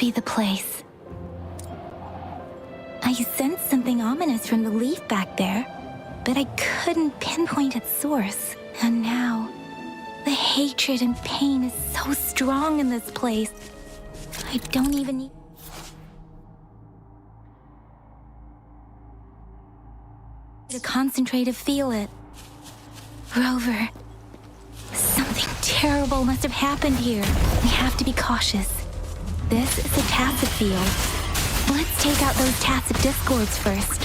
be the place. I sensed something ominous from the leaf back there, but I couldn't pinpoint its source. And now, the hatred and pain is so strong in this place. I don't even need to concentrate to feel it. Rover, something terrible must have happened here. We have to be cautious. This is a tacit field. Let's take out those tacit discords first.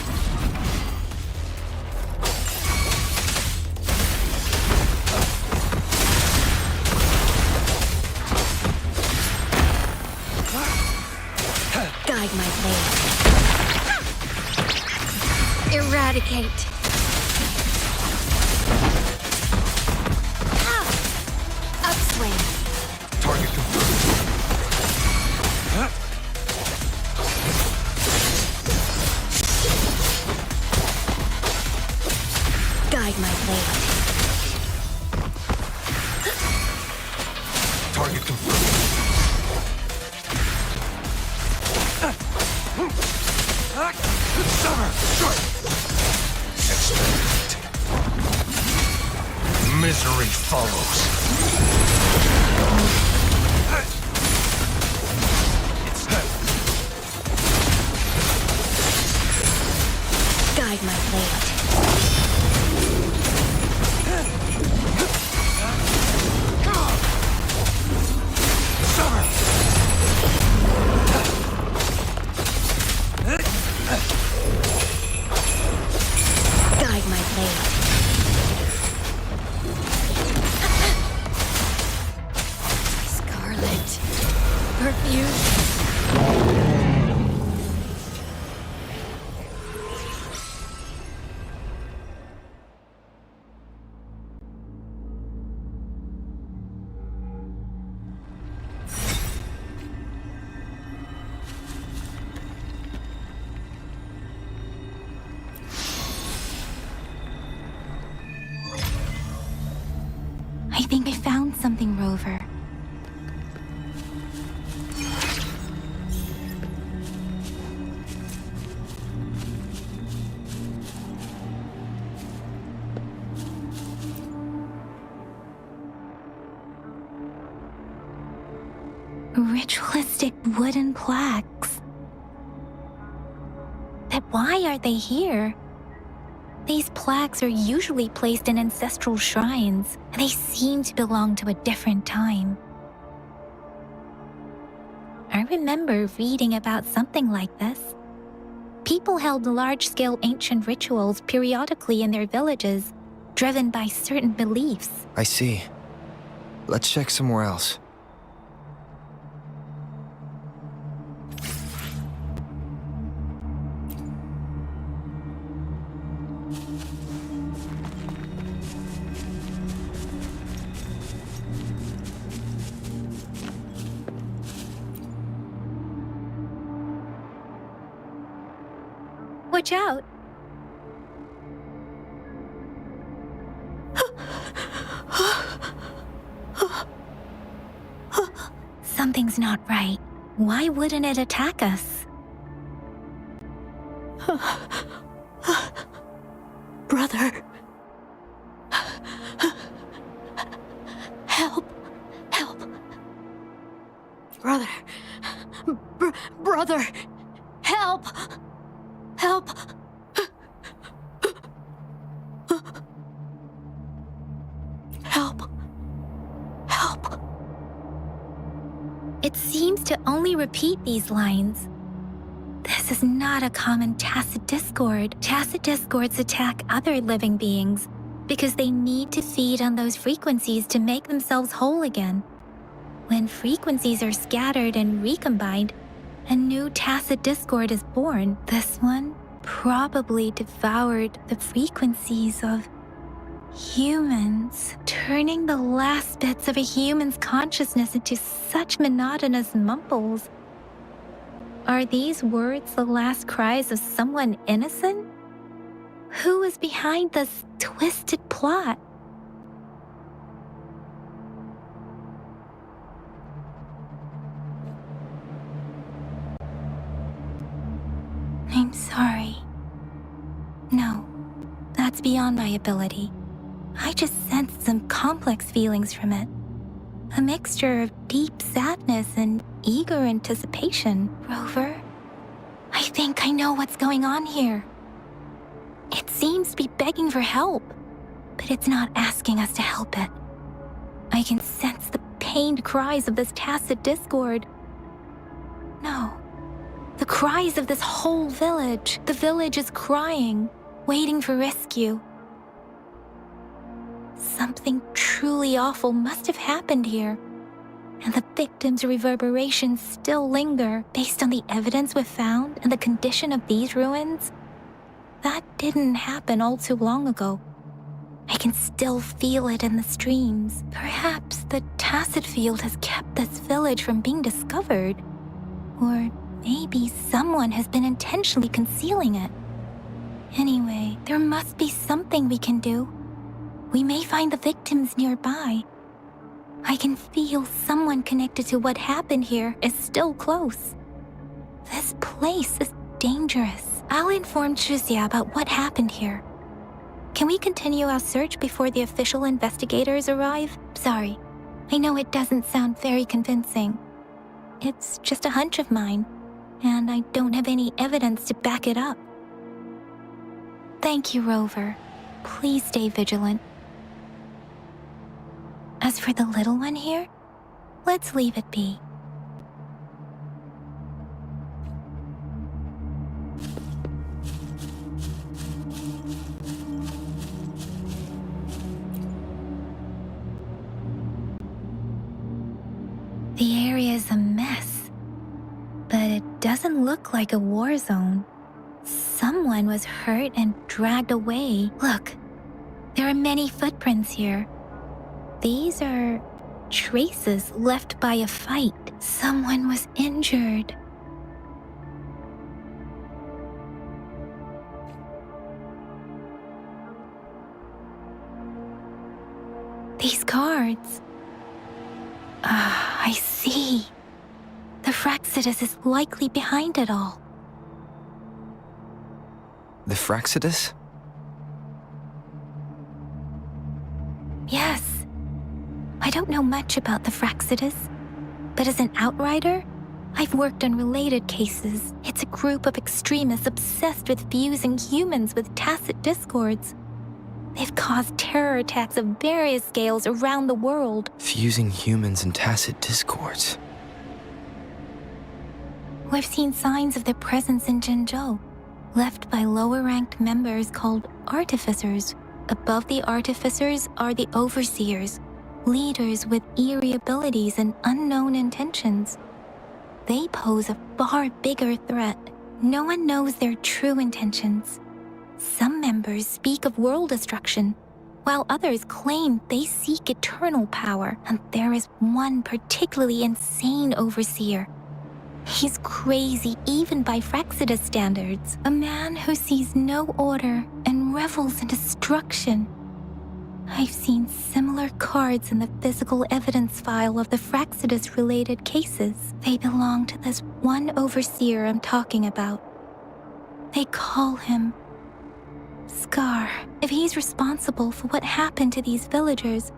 Guide my blade. Eradicate. Upswing. Target confirmed. Guide my blade. Target confirmed. Summer! Short! Experiment. Misery follows. Guide my blade. Summer! Guide my blade. Scarlet. Perfume. I think I found something, Rover. Ritualistic wooden plaques. But why are they here? These plaques are usually placed in ancestral shrines, and they seem to belong to a different time. I remember reading about something like this. People held large-scale ancient rituals periodically in their villages, driven by certain beliefs. I see. Let's check somewhere else. Watch out! Something's not right. Why wouldn't it attack us? Brother. Help. Help. Brother. Brother. Help. Help. Help. Help. It seems to only repeat these lines. This is not a common tacit discord. Tacit discords attack other living beings because they need to feed on those frequencies to make themselves whole again. When frequencies are scattered and recombined, a new tacit discord is born. This one probably devoured the frequencies of humans, turning the last bits of a human's consciousness into such monotonous mumbles. Are these words the last cries of someone innocent? Who is behind this twisted plot? I'm sorry. No, that's beyond my ability. I just sensed some complex feelings from it. A mixture of deep sadness and eager anticipation. Rover, I think I know what's going on here. It seems to be begging for help, but it's not asking us to help it. I can sense the pained cries of this tacit discord. No, the cries of this whole village. The village is crying, waiting for rescue. Something truly awful must have happened here, and the victims' reverberations still linger based on the evidence we've found and the condition of these ruins. That didn't happen all too long ago. I can still feel it in the streams. Perhaps the tacit field has kept this village from being discovered. Or maybe someone has been intentionally concealing it. Anyway, there must be something we can do. We may find the victims nearby. I can feel someone connected to what happened here is still close. This place is dangerous. I'll inform Chuzia about what happened here. Can we continue our search before the official investigators arrive? Sorry, I know it doesn't sound very convincing. It's just a hunch of mine, and I don't have any evidence to back it up. Thank you, Rover. Please stay vigilant. As for the little one here, let's leave it be. The area is a mess, but it doesn't look like a war zone. Someone was hurt and dragged away. Look, there are many footprints here. These are traces left by a fight. Someone was injured. These cards. I see. The Fraxidus is likely behind it all. The Fraxidus? Yes. I don't know much about the Fraxidus, but as an outrider, I've worked on related cases. It's a group of extremists obsessed with fusing humans with tacit discords. They've caused terror attacks of various scales around the world. Fusing humans and tacit discords. We've seen signs of their presence in Jinzhou, left by lower-ranked members called artificers. Above the artificers are the overseers, leaders with eerie abilities and unknown intentions. They pose a far bigger threat. No one knows their true intentions. Some members speak of world destruction, while others claim they seek eternal power, and there is one particularly insane overseer. He's crazy even by Fraxidus standards, a man who sees no order and revels in destruction. I've seen similar cards in the physical evidence file of the Fraxidus-related cases. They belong to this one overseer I'm talking about. They call him Scar. If he's responsible for what happened to these villagers,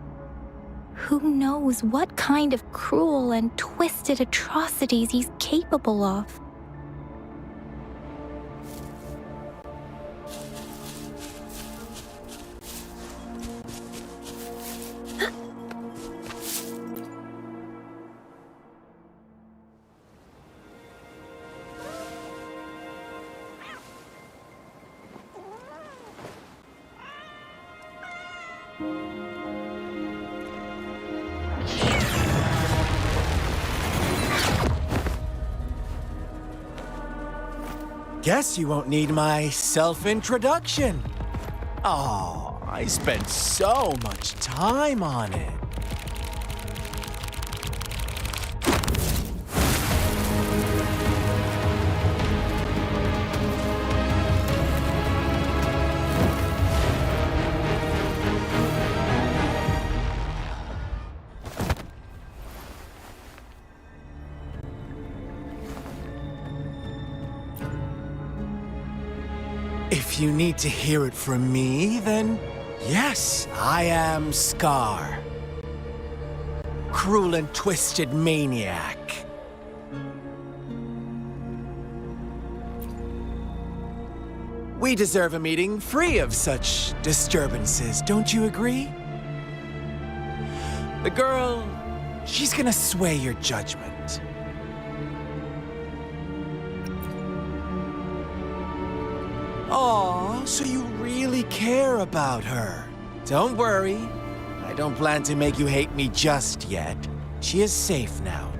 who knows what kind of cruel and twisted atrocities he's capable of? Guess you won't need my self-introduction. Oh, I spent so much time on it. If you need to hear it from me, then yes, I am Scar. Cruel and twisted maniac. We deserve a meeting free of such disturbances, don't you agree? The girl, she's gonna sway your judgment. Aw, so you really care about her. Don't worry, I don't plan to make you hate me just yet. She is safe now.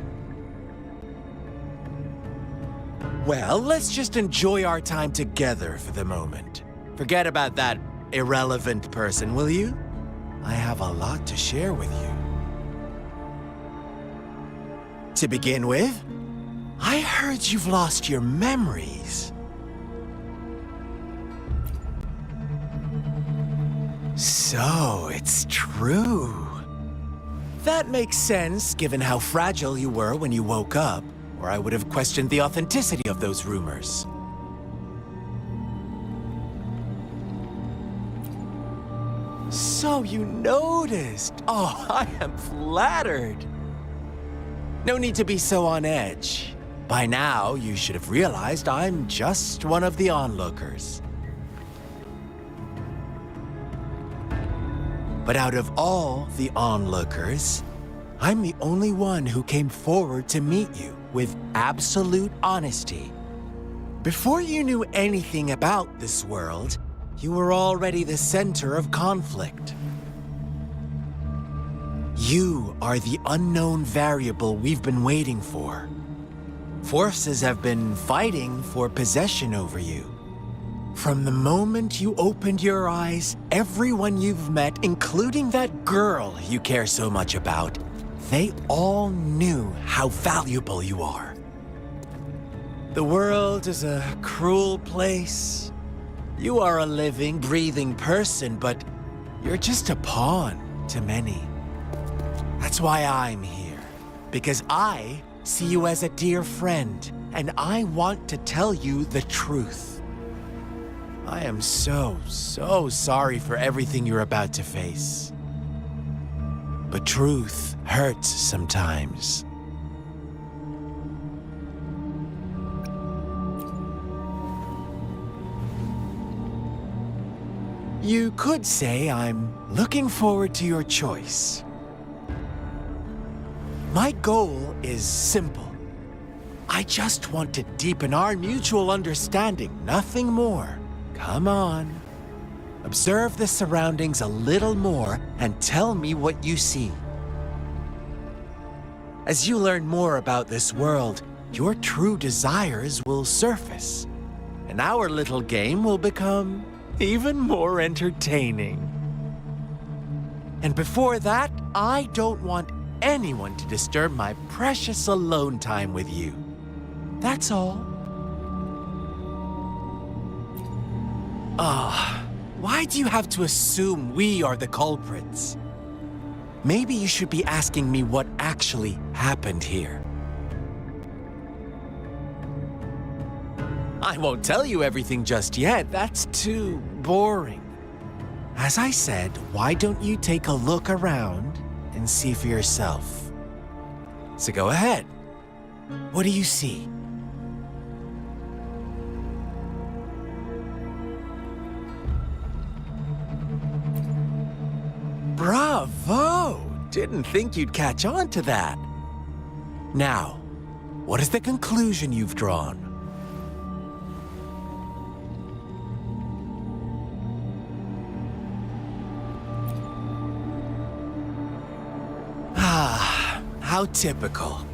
Well, let's just enjoy our time together for the moment. Forget about that irrelevant person, will you? I have a lot to share with you. To begin with, I heard you've lost your memories. So, it's true. That makes sense, given how fragile you were when you woke up, or I would have questioned the authenticity of those rumors. So you noticed. Oh, I am flattered. No need to be so on edge. By now, you should have realized I'm just one of the onlookers. But out of all the onlookers, I'm the only one who came forward to meet you with absolute honesty. Before you knew anything about this world, you were already the center of conflict. You are the unknown variable we've been waiting for. Forces have been fighting for possession over you. From the moment you opened your eyes, everyone you've met, including that girl you care so much about, they all knew how valuable you are. The world is a cruel place. You are a living, breathing person, but you're just a pawn to many. That's why I'm here, because I see you as a dear friend, and I want to tell you the truth. I am so sorry for everything you're about to face. But truth hurts sometimes. You could say I'm looking forward to your choice. My goal is simple. I just want to deepen our mutual understanding, nothing more. Come on. Observe the surroundings a little more and tell me what you see. As you learn more about this world, your true desires will surface, and our little game will become even more entertaining. And before that, I don't want anyone to disturb my precious alone time with you. That's all. Why do you have to assume we are the culprits? Maybe you should be asking me what actually happened here. I won't tell you everything just yet. That's too boring. As I said, why don't you take a look around and see for yourself? So go ahead. What do you see? Bravo! Didn't think you'd catch on to that. Now, what is the conclusion you've drawn? How typical.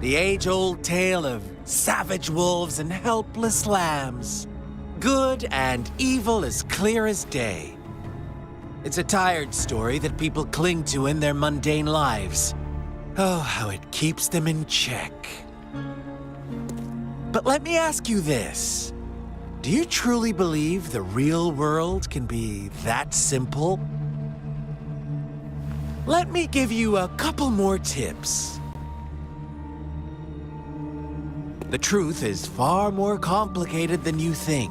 The age-old tale of savage wolves and helpless lambs. Good and evil as clear as day. It's a tired story that people cling to in their mundane lives. Oh, how it keeps them in check. But let me ask you this. Do you truly believe the real world can be that simple? Let me give you a couple more tips. The truth is far more complicated than you think.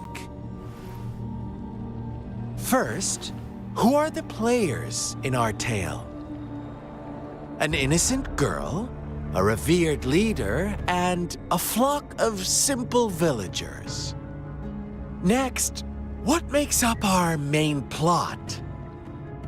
First, who are the players in our tale? An innocent girl, a revered leader, and a flock of simple villagers. Next, what makes up our main plot?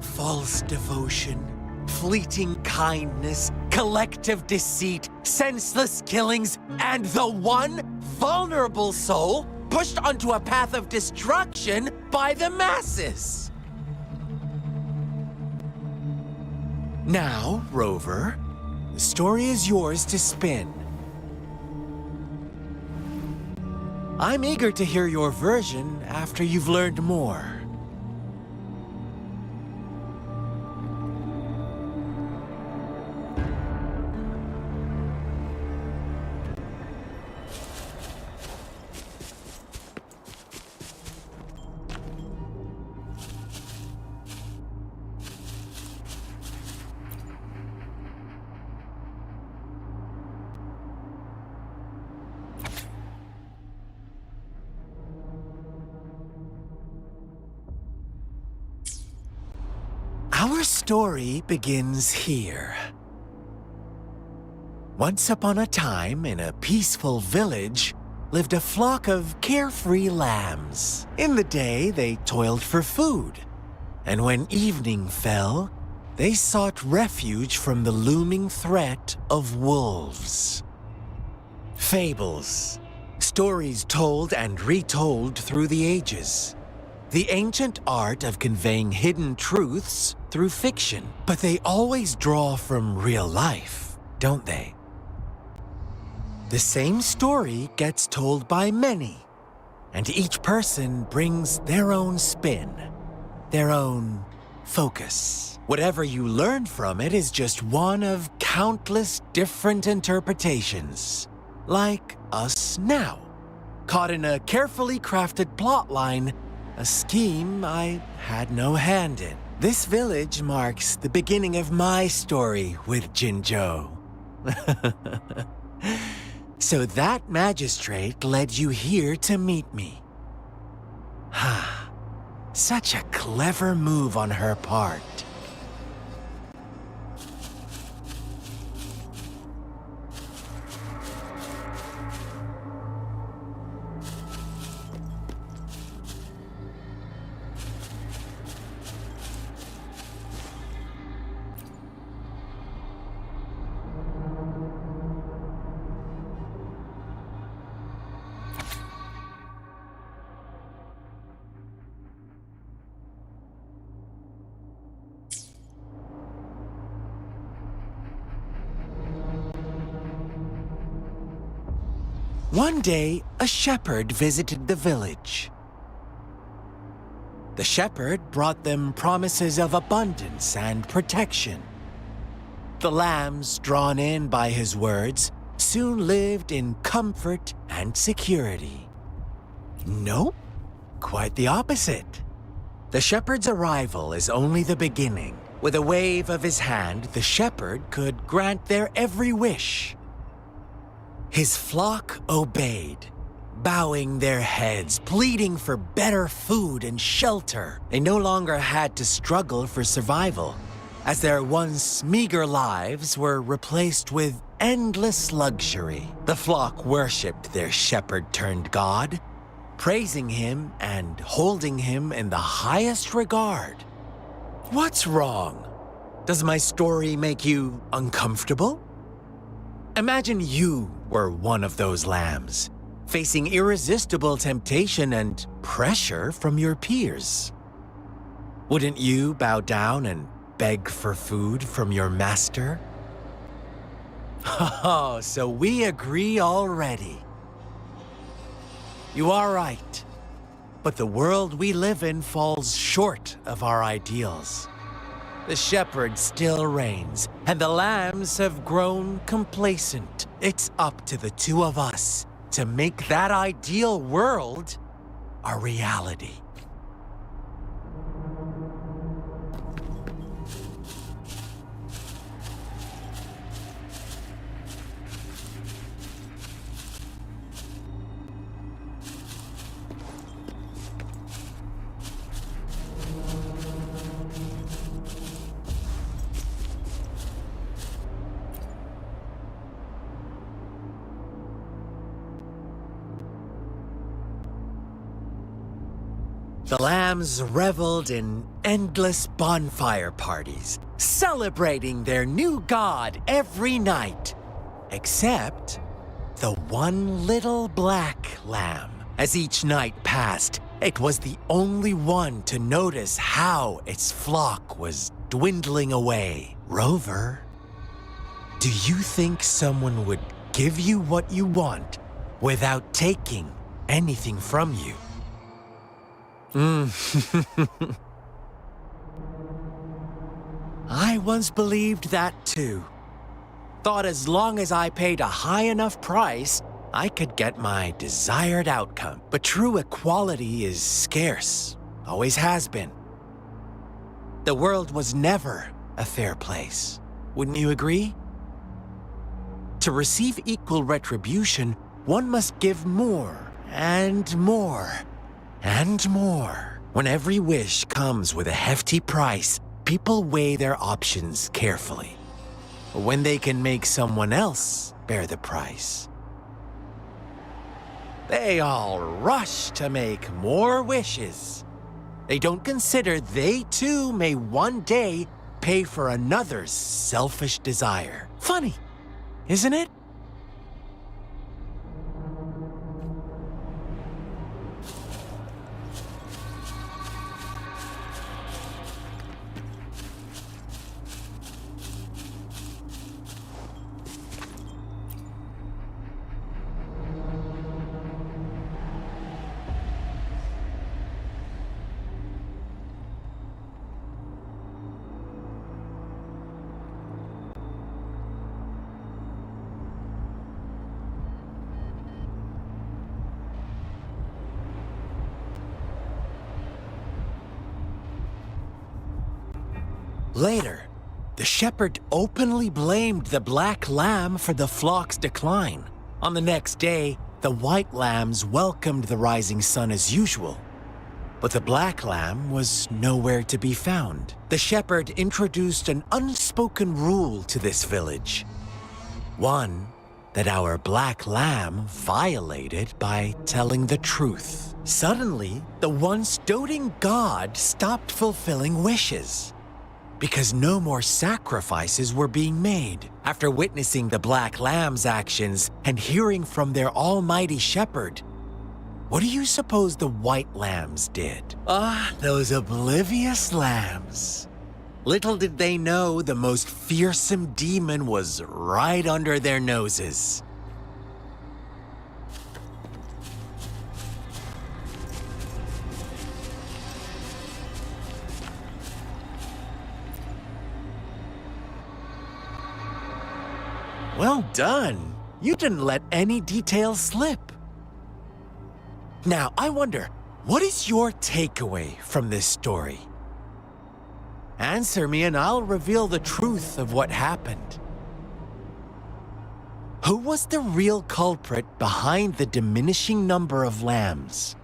False devotion, fleeting kindness, collective deceit, senseless killings, and the one vulnerable soul pushed onto a path of destruction by the masses. Now, Rover, the story is yours to spin. I'm eager to hear your version after you've learned more. Our story begins here. Once upon a time, in a peaceful village, lived a flock of carefree lambs. In the day, they toiled for food, and when evening fell, they sought refuge from the looming threat of wolves. Fables, stories told and retold through the ages. The ancient art of conveying hidden truths through fiction. But they always draw from real life, don't they? The same story gets told by many, and each person brings their own spin, their own focus. Whatever you learn from it is just one of countless different interpretations, like us now, caught in a carefully crafted plotline, a scheme I had no hand in. This village marks the beginning of my story with Jinzhou. So that magistrate led you here to meet me. Ha! Such a clever move on her part. One day, a shepherd visited the village. The shepherd brought them promises of abundance and protection. The lambs, drawn in by his words, soon lived in comfort and security. Nope, quite the opposite. The shepherd's arrival is only the beginning. With a wave of his hand, the shepherd could grant their every wish. His flock obeyed, bowing their heads, pleading for better food and shelter. They no longer had to struggle for survival, as their once meager lives were replaced with endless luxury. The flock worshipped their shepherd-turned-god, praising him and holding him in the highest regard. What's wrong? Does my story make you uncomfortable? Imagine you were one of those lambs, facing irresistible temptation and pressure from your peers. Wouldn't you bow down and beg for food from your master? Oh, so we agree already. You are right, but the world we live in falls short of our ideals. The shepherd still reigns, and the lambs have grown complacent. It's up to the two of us to make that ideal world a reality. The lambs reveled in endless bonfire parties, celebrating their new god every night. Except the one little black lamb. As each night passed, it was the only one to notice how its flock was dwindling away. Rover, do you think someone would give you what you want without taking anything from you? I once believed that too. Thought as long as I paid a high enough price, I could get my desired outcome. But true equality is scarce, always has been. The world was never a fair place. Wouldn't you agree? To receive equal retribution, one must give more and more and more. When every wish comes with a hefty price, people weigh their options carefully. When they can make someone else bear the price, they all rush to make more wishes. They don't consider they too may one day pay for another's selfish desire. Funny, isn't it? Later, the shepherd openly blamed the black lamb for the flock's decline. On the next day, the white lambs welcomed the rising sun as usual. But the black lamb was nowhere to be found. The shepherd introduced an unspoken rule to this village. One that our black lamb violated by telling the truth. Suddenly, the once doting god stopped fulfilling wishes, because no more sacrifices were being made. After witnessing the black lamb's actions and hearing from their almighty shepherd, what do you suppose the white lambs did? Those oblivious lambs. Little did they know the most fearsome demon was right under their noses. Well done. You didn't let any details slip. Now, I wonder, what is your takeaway from this story? Answer me and I'll reveal the truth of what happened. Who was the real culprit behind the diminishing number of lambs?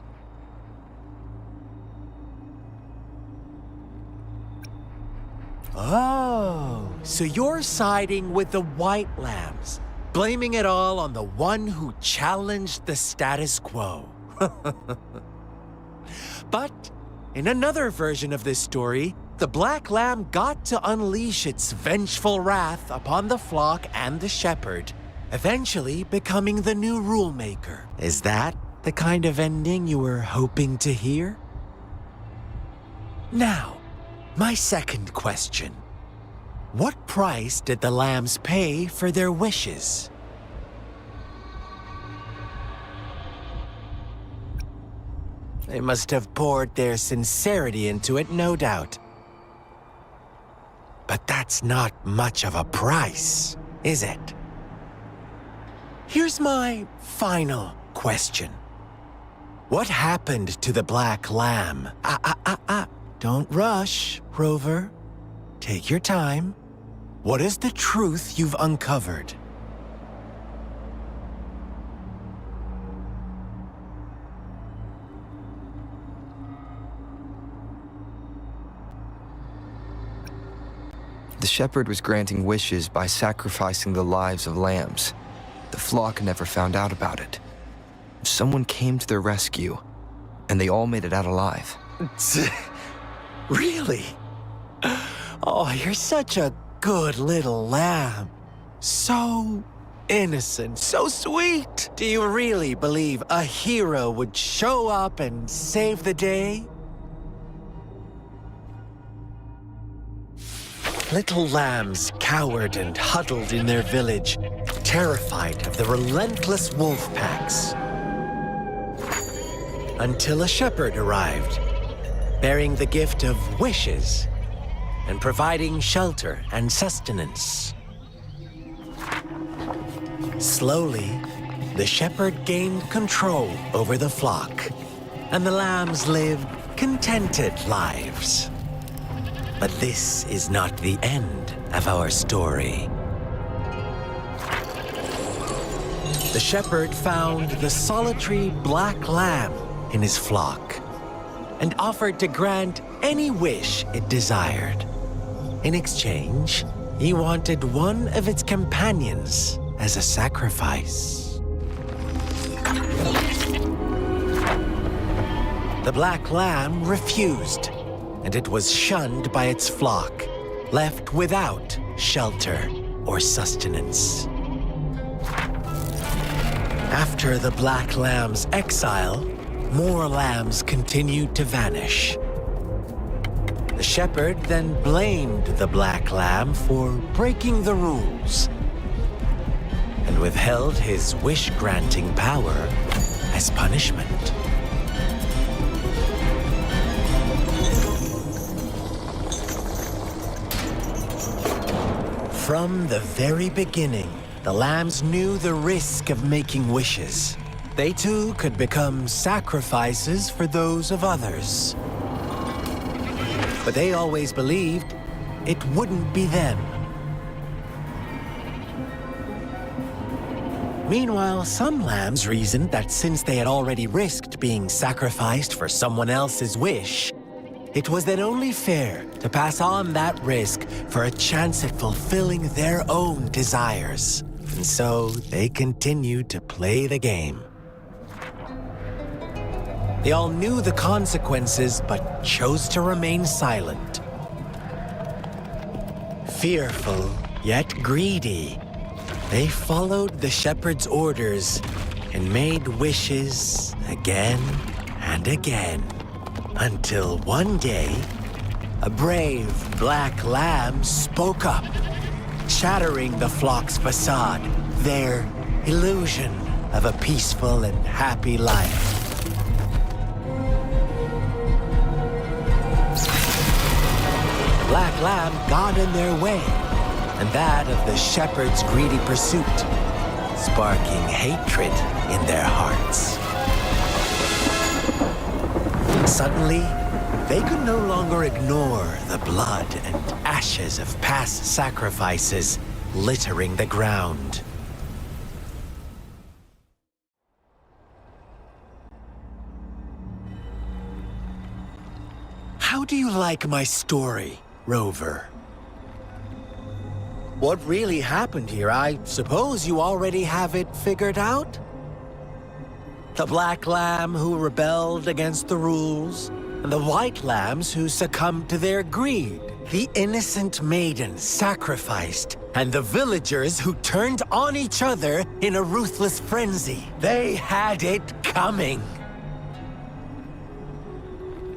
Oh, so you're siding with the white lambs, blaming it all on the one who challenged the status quo. But in another version of this story, the black lamb got to unleash its vengeful wrath upon the flock and the shepherd, eventually becoming the new rule maker. Is that the kind of ending you were hoping to hear? Now, my second question. What price did the lambs pay for their wishes? They must have poured their sincerity into it, no doubt. But that's not much of a price, is it? Here's my final question. What happened to the black lamb? Don't rush, Rover. Take your time. What is the truth you've uncovered? The shepherd was granting wishes by sacrificing the lives of lambs. The flock never found out about it. Someone came to their rescue, and they all made it out alive. Really? Oh, you're such a good little lamb. So innocent, so sweet. Do you really believe a hero would show up and save the day? Little lambs cowered and huddled in their village, terrified of the relentless wolf packs. Until a shepherd arrived, bearing the gift of wishes and providing shelter and sustenance. Slowly, the shepherd gained control over the flock, and the lambs lived contented lives. But this is not the end of our story. The shepherd found the solitary black lamb in his flock and offered to grant any wish it desired. In exchange, he wanted one of its companions as a sacrifice. The black lamb refused, and it was shunned by its flock, left without shelter or sustenance. After the black lamb's exile, more lambs continued to vanish. The shepherd then blamed the black lamb for breaking the rules and withheld his wish-granting power as punishment. From the very beginning, the lambs knew the risk of making wishes. They too could become sacrifices for those of others. But they always believed it wouldn't be them. Meanwhile, some lambs reasoned that since they had already risked being sacrificed for someone else's wish, it was then only fair to pass on that risk for a chance at fulfilling their own desires. And so they continued to play the game. They all knew the consequences, but chose to remain silent. Fearful, yet greedy, they followed the shepherd's orders and made wishes again and again, until one day, a brave black lamb spoke up, shattering the flock's facade, their illusion of a peaceful and happy life. Black lamb got in their way, and that of the shepherd's greedy pursuit, sparking hatred in their hearts. Suddenly, they could no longer ignore the blood and ashes of past sacrifices littering the ground. How do you like my story, Rover? What really happened here? I suppose you already have it figured out? The black lamb who rebelled against the rules, and the white lambs who succumbed to their greed. The innocent maiden sacrificed, and the villagers who turned on each other in a ruthless frenzy. They had it coming.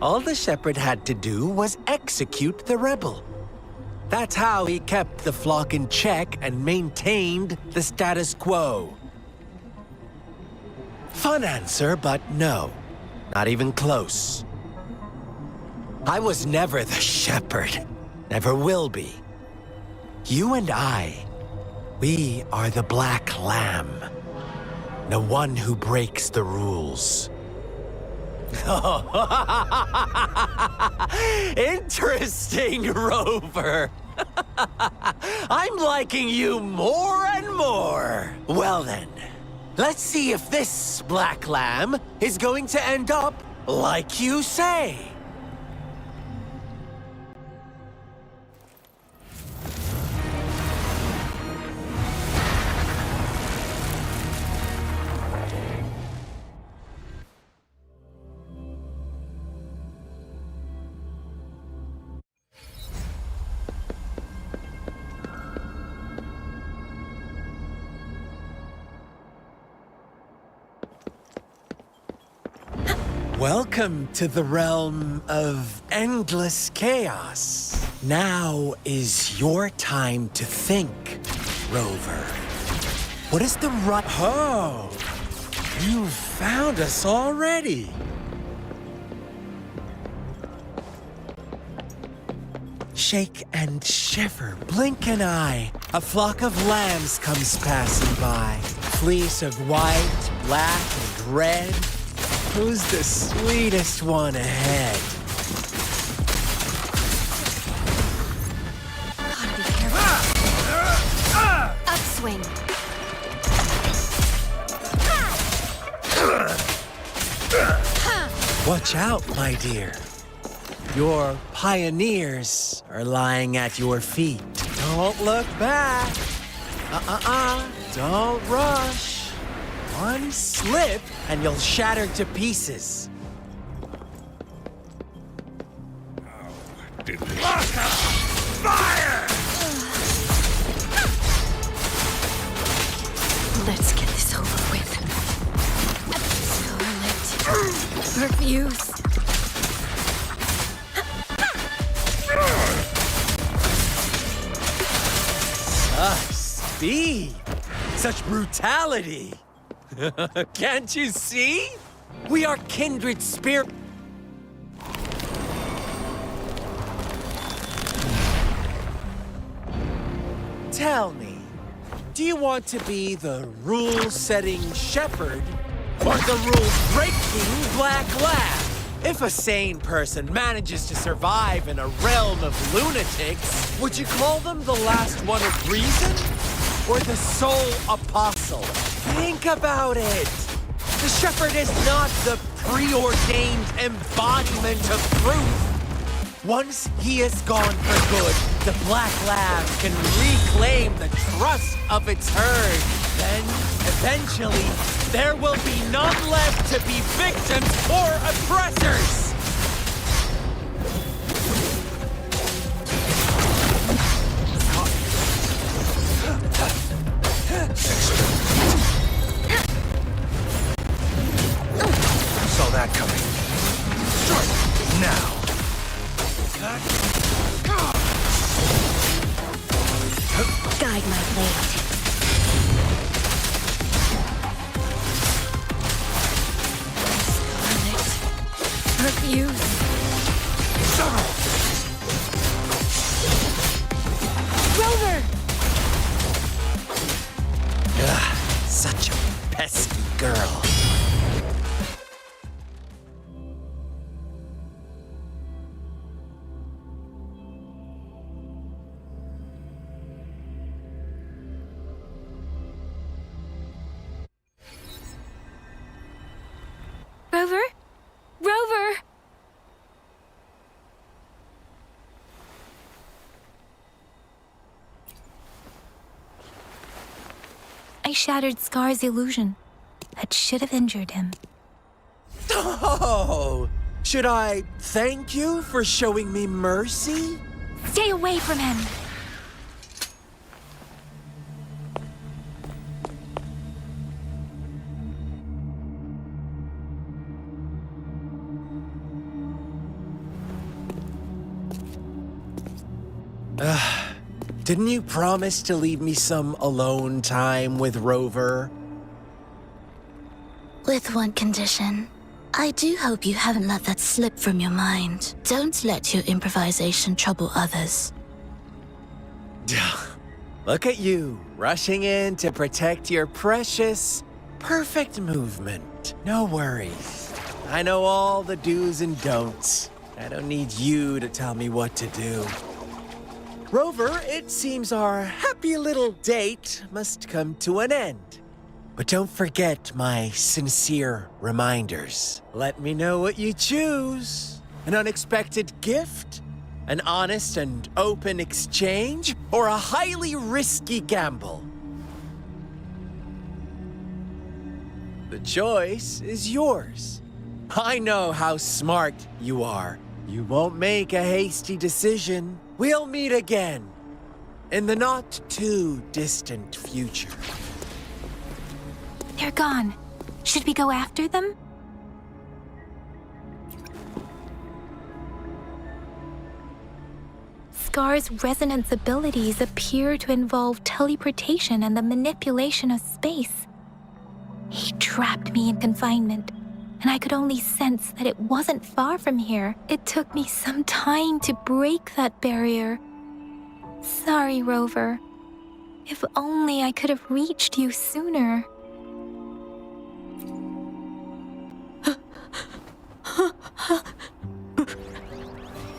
All the shepherd had to do was execute the rebel. That's how he kept the flock in check and maintained the status quo. Fun answer, but no, not even close. I was never the shepherd, never will be. You and I, we are the black lamb, the one who breaks the rules. Interesting, Rover. I'm liking you more and more. Well then, let's see if this black lamb is going to end up like you say. Welcome to the realm of endless chaos. Now is your time to think, Rover. What is the right... Oh, you found us already. Shake and shiver, blink an eye. A flock of lambs comes passing by. Fleece of white, black, and red. Who's the sweetest one ahead? Gotta be careful. Upswing. Watch out, my dear. Your pioneers are lying at your feet. Don't look back. Don't rush. One slip and you'll shatter to pieces. Fire! Let's get this over with. Scarlet. Refuse. Such speed. Such brutality. Can't you see? We are kindred spirit. Tell me, do you want to be the rule-setting shepherd or the rule-breaking black lab? If a sane person manages to survive in a realm of lunatics, would you call them the last one of reason? Or the sole apostle? Think about it. The shepherd is not the preordained embodiment of truth. Once he is gone for good, the black lab can reclaim the trust of its herd. Then, eventually, there will be none left to be victims or oppressors. Saw that coming. Strike! Now! Guide my blade. Scarlet. Refuse. Rover! Such a pesky girl. Rover? Rover! I shattered Scar's illusion. That should have injured him. Oh! Should I thank you for showing me mercy? Stay away from him! Didn't you promise to leave me some alone time with Rover? With one condition. I do hope you haven't let that slip from your mind. Don't let your improvisation trouble others. Look at you, rushing in to protect your precious, perfect movement. No worries. I know all the do's and don'ts. I don't need you to tell me what to do. Rover, it seems our happy little date must come to an end. But don't forget my sincere reminders. Let me know what you choose. An unexpected gift? An honest and open exchange? Or a highly risky gamble? The choice is yours. I know how smart you are. You won't make a hasty decision. We'll meet again in the not-too-distant future. They're gone. Should we go after them? Scar's resonance abilities appear to involve teleportation and the manipulation of space. He trapped me in confinement, and I could only sense that it wasn't far from here. It took me some time to break that barrier. Sorry, Rover. If only I could have reached you sooner.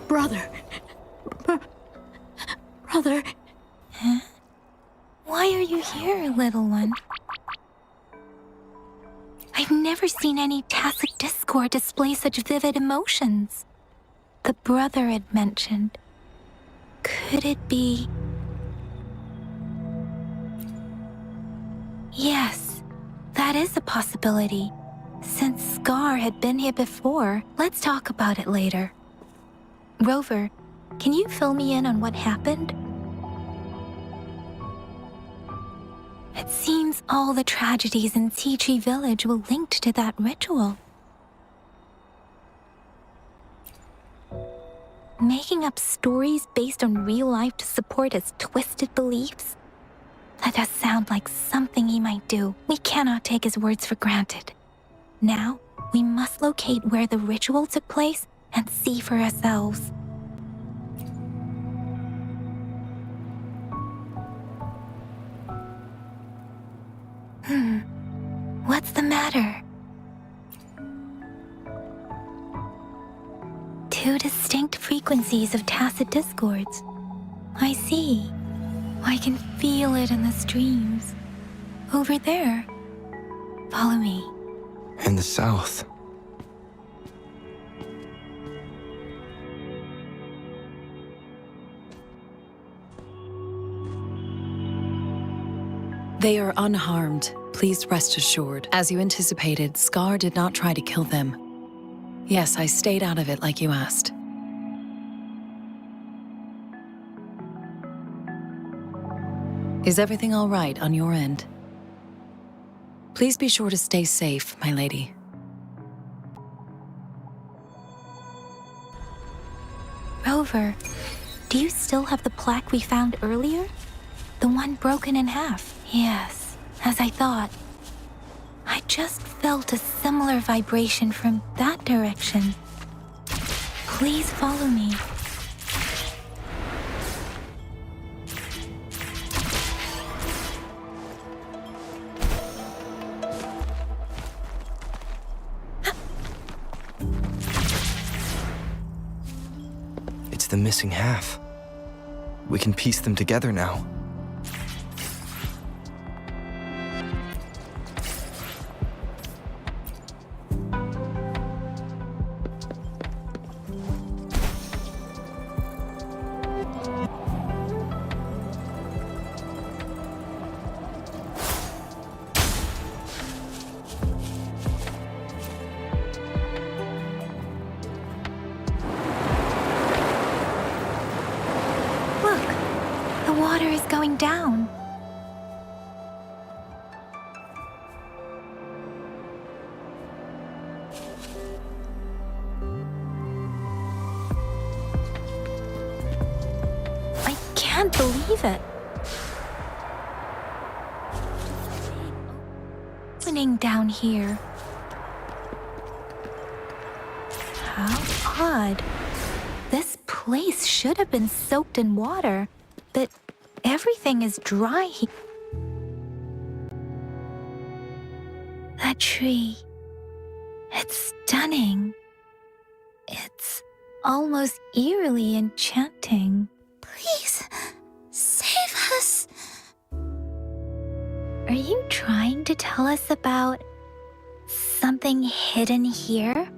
Brother. Brother. Huh? Why are you here, little one? I've never seen any tacit discord display such vivid emotions. The brother had mentioned. Could it be... Yes, that is a possibility. Since Scar had been here before, let's talk about it later. Rover, can you fill me in on what happened? It seems all the tragedies in Tea Tree Village were linked to that ritual. Making up stories based on real life to support his twisted beliefs? That does sound like something he might do. We cannot take his words for granted. Now, we must locate where the ritual took place and see for ourselves. What's the matter? Two distinct frequencies of tacit discords. I see. I can feel it in the streams. Over there. Follow me. In the south. They are unharmed. Please rest assured. As you anticipated, Scar did not try to kill them. Yes, I stayed out of it like you asked. Is everything all right on your end? Please be sure to stay safe, my lady. Rover, do you still have the plaque we found earlier? The one broken in half? Yes, as I thought. I just felt a similar vibration from that direction. Please follow me. It's the missing half. We can piece them together now. The water is going down. I can't believe it. Opening down here. How odd. This place should have been soaked in water, but everything is dry. That tree. It's stunning. It's almost eerily enchanting. Please, save us. Are you trying to tell us about something hidden here?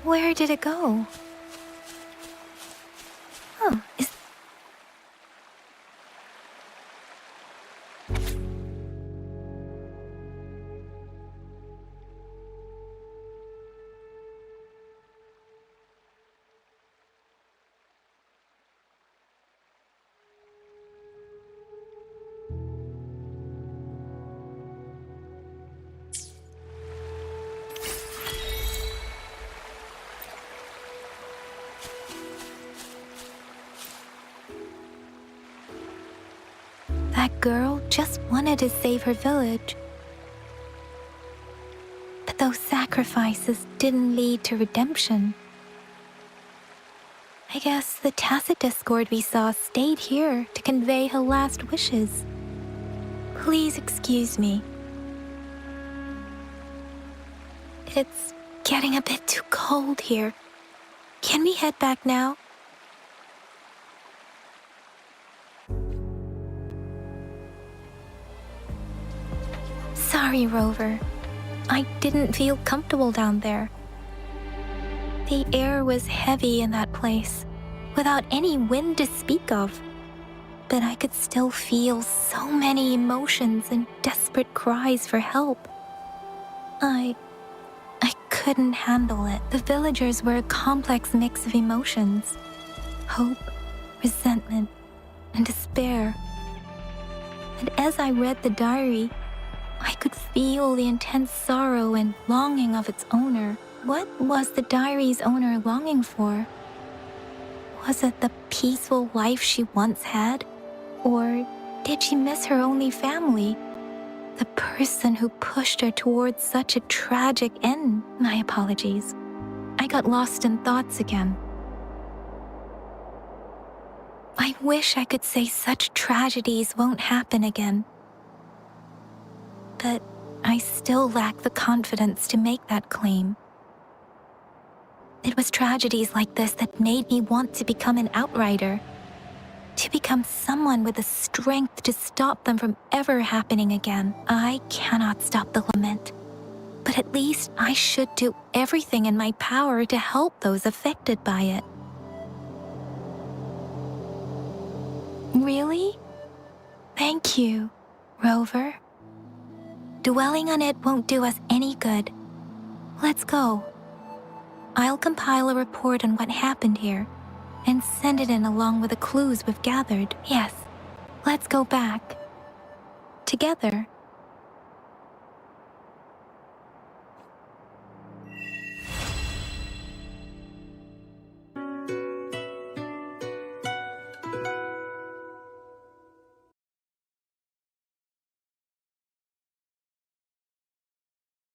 Where did it go? Oh, girl just wanted to save her village. But those sacrifices didn't lead to redemption. I guess the tacit discord we saw stayed here to convey her last wishes. Please excuse me. It's getting a bit too cold here. Can we head back now? Sorry, Rover. I didn't feel comfortable down there. The air was heavy in that place, without any wind to speak of. But I could still feel so many emotions and desperate cries for help. I couldn't handle it. The villagers were a complex mix of emotions: hope, resentment, and despair. And as I read the diary, I could feel the intense sorrow and longing of its owner. What was the diary's owner longing for? Was it the peaceful life she once had? Or did she miss her only family? The person who pushed her towards such a tragic end? My apologies. I got lost in thoughts again. I wish I could say such tragedies won't happen again. But I still lack the confidence to make that claim. It was tragedies like this that made me want to become an outrider, to become someone with the strength to stop them from ever happening again. I cannot stop the lament, but at least I should do everything in my power to help those affected by it. Really? Thank you, Rover. Dwelling on it won't do us any good. Let's go. I'll compile a report on what happened here and send it in along with the clues we've gathered. Yes, let's go back. Together.